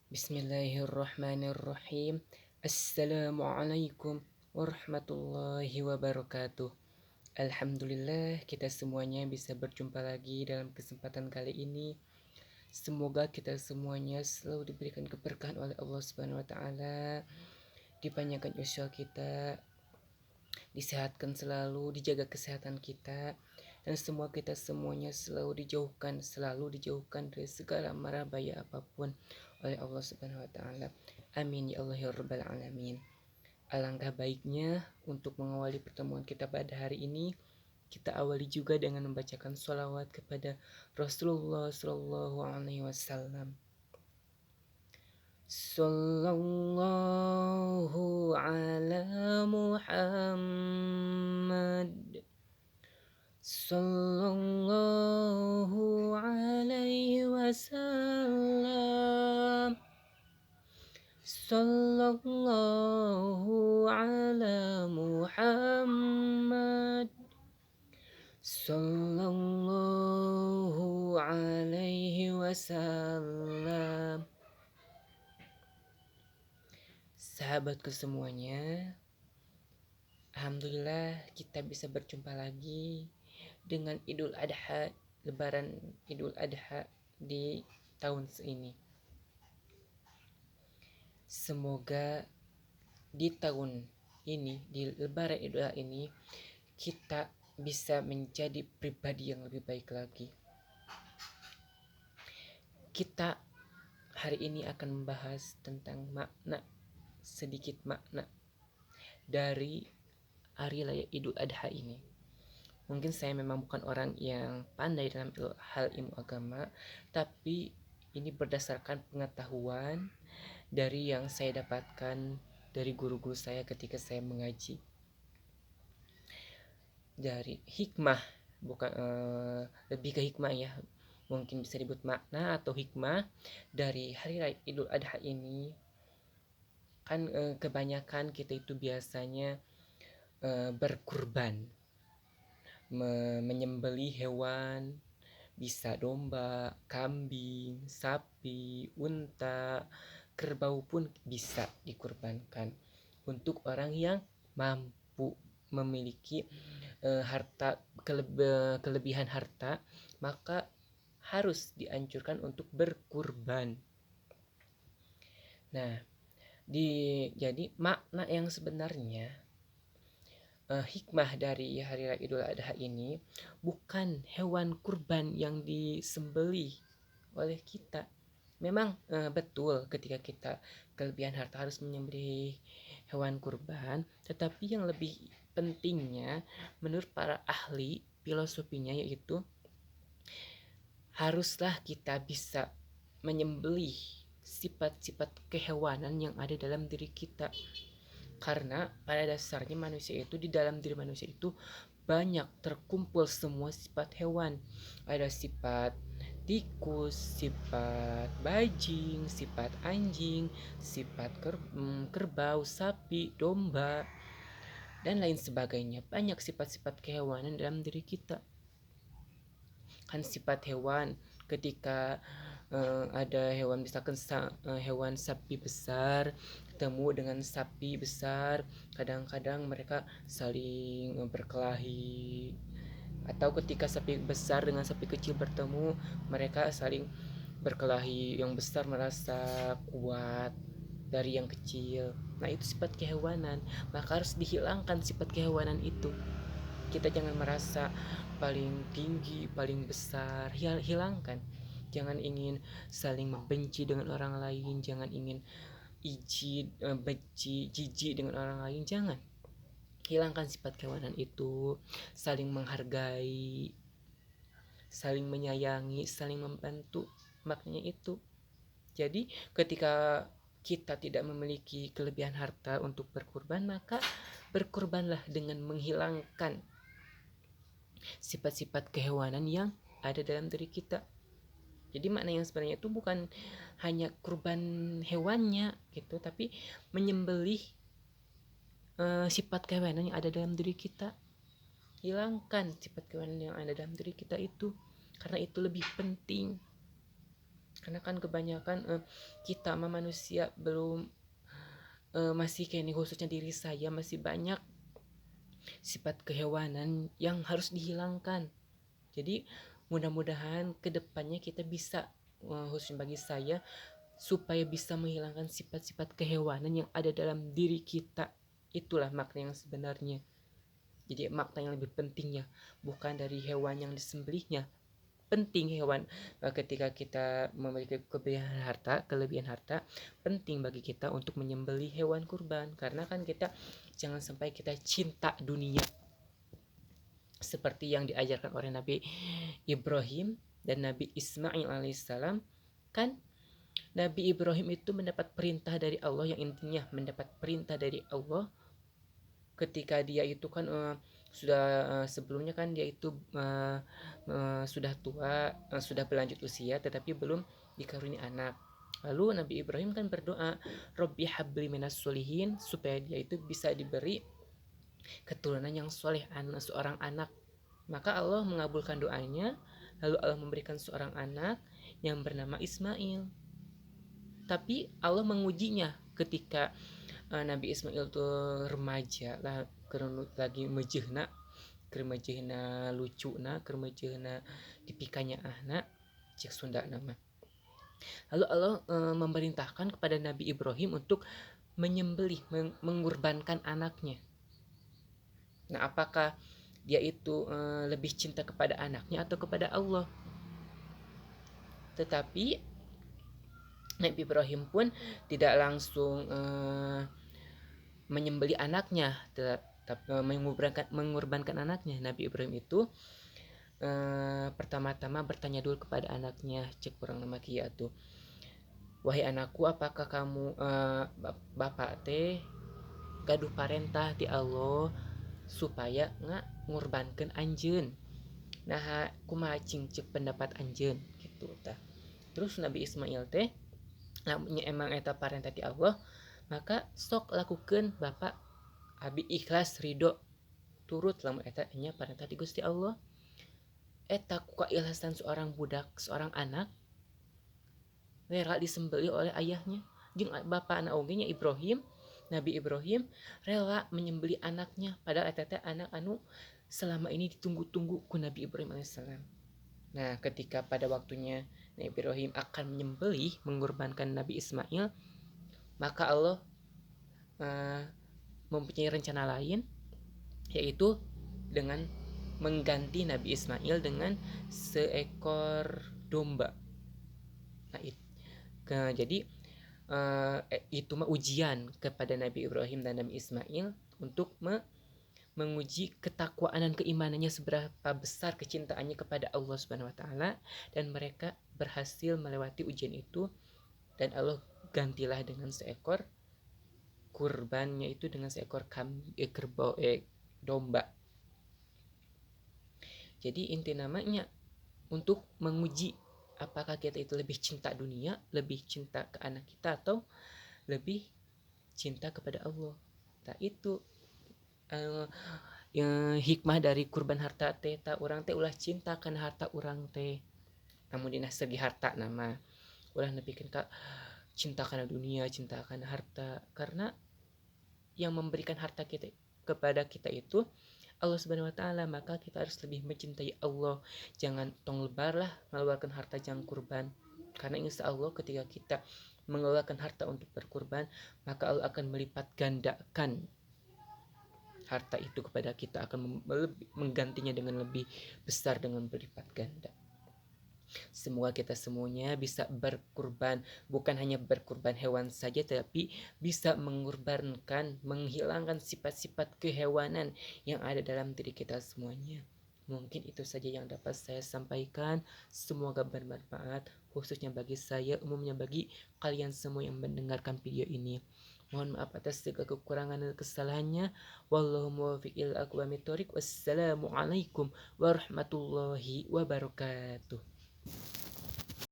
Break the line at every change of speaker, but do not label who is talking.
Bismillahirrahmanirrahim. Assalamualaikum warahmatullahi wabarakatuh. Alhamdulillah kita semuanya bisa berjumpa lagi dalam kesempatan kali ini. Semoga kita semuanya selalu diberikan keberkahan oleh Allah Subhanahu wa taala, dipanjangkan usia kita, disehatkan selalu, dijaga kesehatan kita, dan semua kita semuanya selalu dijauhkan dari segala mara bahaya apapun oleh Allah Subhanahu wa taala. Amin ya Allah ya rabbal alamin. Alangkah baiknya untuk mengawali pertemuan kita pada hari ini, kita awali juga dengan membacakan sholawat kepada Rasulullah Shallallahu Alaihi Wasallam. Sallallahu ala Muhammad. Sallallahu alaihi wasallam. Sallallahu ala Muhammad. Sallallahu alaihi wasallam. Sahabatku semuanya, alhamdulillah kita bisa berjumpa lagi dengan Idul Adha, Lebaran Idul Adha di tahun ini. Semoga di tahun ini, di Lebaran Idul Adha ini, kita bisa menjadi pribadi yang lebih baik lagi. Kita hari ini akan membahas tentang sedikit makna dari hari raya Idul Adha ini. Mungkin saya memang bukan orang yang pandai dalam hal ilmu agama, tapi ini berdasarkan pengetahuan dari yang saya dapatkan dari guru-guru saya ketika saya mengaji. Dari hikmah, bukan lebih ke hikmah ya, mungkin bisa disebut makna atau hikmah dari hari raya Idul Adha ini. Kan kebanyakan kita itu biasanya berkurban, menyembelih hewan, bisa domba, kambing, sapi, unta, kerbau pun bisa dikurbankan untuk orang yang mampu memiliki harta, kelebihan harta, maka harus dianjurkan untuk berkurban. Nah, jadi makna yang sebenarnya, hikmah dari hari raya Idul Adha ini bukan hewan kurban yang disembelih oleh kita. Memang betul ketika kita kelebihan harta harus menyembelih hewan kurban, tetapi yang lebih pentingnya menurut para ahli filosofinya yaitu haruslah kita bisa menyembelih sifat-sifat kehewanan yang ada dalam diri kita. Karena pada dasarnya manusia itu, di dalam diri manusia itu banyak terkumpul semua sifat hewan. Ada sifat tikus, sifat bajing, sifat anjing, sifat kerbau, sapi, domba, dan lain sebagainya. Banyak sifat-sifat kehewanan dalam diri kita. Kan sifat hewan ketika ada hewan, misalkan hewan sapi besar ketemu dengan sapi besar, kadang-kadang mereka saling berkelahi. Atau ketika sapi besar dengan sapi kecil bertemu, mereka saling berkelahi. Yang besar merasa kuat dari yang kecil. Nah, itu sifat kehewanan. Maka harus dihilangkan sifat kehewanan itu. Kita jangan merasa paling tinggi, paling besar. Hilangkan. Jangan ingin saling membenci dengan orang lain. Jangan ingin benci, jijik dengan orang lain. Jangan. Hilangkan sifat kehewanan itu. Saling menghargai, saling menyayangi, saling membantu. Maknanya itu. Jadi ketika kita tidak memiliki kelebihan harta untuk berkurban, maka berkurbanlah dengan menghilangkan sifat-sifat kehewanan yang ada dalam diri kita. Jadi makna yang sebenarnya itu bukan hanya kurban hewannya gitu, tapi menyembelih sifat kehewanan yang ada dalam diri kita. Hilangkan sifat kehewanan yang ada dalam diri kita itu, karena itu lebih penting. Karena kan kebanyakan kita sama manusia belum masih kayak nih, khususnya diri saya masih banyak sifat kehewanan yang harus dihilangkan. Jadi mudah-mudahan kedepannya kita bisa, khususnya bagi saya, supaya bisa menghilangkan sifat-sifat kehewanan yang ada dalam diri kita. Itulah makna yang sebenarnya. Jadi makna yang lebih pentingnya bukan dari hewan yang disembelihnya. Penting hewan, ketika kita memiliki kelebihan harta, penting bagi kita untuk menyembelih hewan kurban, karena kan kita jangan sampai kita cinta dunia seperti yang diajarkan oleh Nabi Ibrahim dan Nabi Ismail alaihissalam. Kan Nabi Ibrahim itu mendapat perintah dari Allah, yang intinya mendapat perintah dari Allah ketika dia itu kan sudah sebelumnya kan dia itu sudah tua, sudah berlanjut usia tetapi belum dikaruniai anak. Lalu Nabi Ibrahim kan berdoa, Robbi habli minas solihin, supaya dia itu bisa diberi keturunan yang soleh, seorang anak. Maka Allah mengabulkan doanya, lalu Allah memberikan seorang anak yang bernama Ismail. Tapi Allah mengujinya ketika Nabi Ismail tuh remaja lah, lagi mejehna, lucuna, mejehna dipikanya ahna, cek Sunda nama. Lalu Allah memerintahkan kepada Nabi Ibrahim untuk menyembelih, mengorbankan anaknya. Nah, apakah dia itu lebih cinta kepada anaknya atau kepada Allah? Tetapi Nabi Ibrahim pun tidak langsung menyembelih anaknya, tetap mengorbankan anaknya. Nabi Ibrahim itu pertama-tama bertanya dulu kepada anaknya, cek kurang nama kia tuh, wahai anakku, apakah kamu bapak teh gaduh parentah di Allah supaya nggak ngorbankan anjeun. Nah, kumaha cek pendapat anjeun gitu tah. Terus Nabi Ismail teh namanya emang eta parentah di Allah, maka sok lakukan bapak, abi ikhlas ridho turut lamun eta nya parentah di Gusti Allah. Eta ku keikhlasan seorang budak, seorang anak rela disembelih oleh ayahnya, jeung bapak anak oge nya Ibrahim, Nabi Ibrahim rela menyembelih anaknya, padahal eta teh anak anu selama ini ditunggu-tunggu ku Nabi Ibrahim alaihissalam. Nah, ketika pada waktunya Nabi Ibrahim akan menyembelih, mengorbankan Nabi Ismail, maka Allah mempunyai rencana lain, yaitu dengan mengganti Nabi Ismail dengan seekor domba. Nah, jadi itu mah ujian kepada Nabi Ibrahim dan Nabi Ismail untuk menguji ketakwaan dan keimanannya, seberapa besar kecintaannya kepada Allah Subhanahu wa taala, dan mereka berhasil melewati ujian itu, dan Allah gantilah dengan seekor kurbannya itu dengan seekor kerbau domba. Jadi inti namanya untuk menguji apakah kita itu lebih cinta dunia, lebih cinta ke anak kita, atau lebih cinta kepada Allah. Nah, itu hikmah dari kurban harta teh, tak orang teh ulah cinta karena harta orang teh. Namun dina segi harta nama ulah nepikeun ka cinta karena dunia, cinta karena harta, karena yang memberikan harta kita kepada kita itu Allah Subhanahu wa taala, maka kita harus lebih mencintai Allah. Jangan tong lebar lah mengeluarkan harta jang kurban. Karena insya Allah ketika kita mengeluarkan harta untuk berkurban, maka Allah akan melipat gandakan harta itu kepada kita, akan menggantinya dengan lebih besar dengan berlipat ganda. Semoga kita semuanya bisa berkurban, bukan hanya berkurban hewan saja, tapi bisa mengorbankan, menghilangkan sifat-sifat kehewanan yang ada dalam diri kita semuanya. Mungkin itu saja yang dapat saya sampaikan. Semoga bermanfaat, khususnya bagi saya, umumnya bagi kalian semua yang mendengarkan video ini. Mohon maaf atas segala kekurangan dan kesalahannya. Wallahu muwaffiq ila aqwamit thoriq. Wassalamualaikum warahmatullahi wabarakatuh.